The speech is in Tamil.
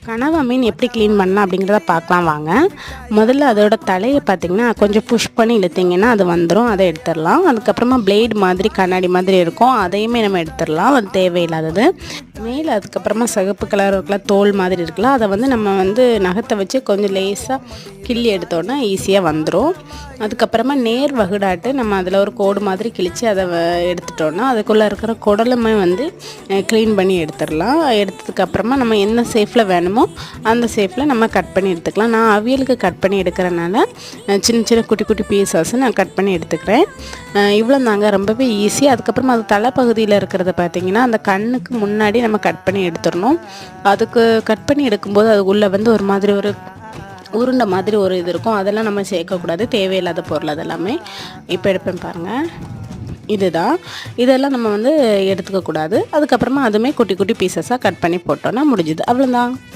கனவா மீன் எப்படி க்ளீன் பண்ணலாம் அப்படிங்கிறத பார்க்கலாம் வாங்க. முதல்ல அதோட தலையை பார்த்திங்கன்னா கொஞ்சம் புஷ் பண்ணி இழுத்திங்கன்னா அது வந்துடும், அதை எடுத்துடலாம். அதுக்கப்புறமா பிளேடு மாதிரி கண்ணாடி மாதிரி இருக்கும், அதையுமே நம்ம எடுத்துடலாம், அது தேவையில்லாதது. மேலே அதுக்கப்புறமா சிகப்பு கலர் இருக்குல்ல, தோல் மாதிரி இருக்குல்ல, அதை நம்ம நகத்தை வச்சு கொஞ்சம் லேசாக கிள்ளி எடுத்தோன்னா ஈஸியாக வந்துடும். அதுக்கப்புறமா நேர் வகுடாட்டு நம்ம அதில் ஒரு கோடு மாதிரி கிழித்து அதை எடுத்துட்டோன்னா அதுக்குள்ளே இருக்கிற குடலுமே க்ளீன் பண்ணி எடுத்துடலாம். எடுத்ததுக்கப்புறமா நம்ம என்ன ஷேப்பில் வேணுமோ அந்த ஷேப்பில் நம்ம கட் பண்ணி எடுத்துக்கலாம். நான் அவியலுக்கு கட் பண்ணி எடுக்கிறனால சின்ன சின்ன குட்டி குட்டி பீசஸ் நான் கட் பண்ணி எடுத்துக்கிறேன். இவ்வளோ தாங்க, ரொம்பவே ஈஸி. அதுக்கப்புறமா அது தலைப்பகுதியில் இருக்கிறத பார்த்திங்கன்னா அந்த கண்ணுக்கு முன்னாடி நம்ம கட் பண்ணி எடுத்துடணும். அதுக்கு கட் பண்ணி எடுக்கும்போது அது உள்ளே ஒரு மாதிரி ஒரு உருண்டை மாதிரி ஒரு இது இருக்கும், அதெல்லாம் நம்ம சேர்க்கக்கூடாது, தேவையில்லாத பொருள் அதெல்லாமே. இப்போ எடுப்பேன் பாருங்கள், இதுதான். இதெல்லாம் நம்ம எடுத்துக்கக்கூடாது. அதுக்கப்புறமா அதுவுமே குட்டி குட்டி பீசஸாக கட் பண்ணி போட்டோன்னா முடிஞ்சுது, அவ்வளோதான்.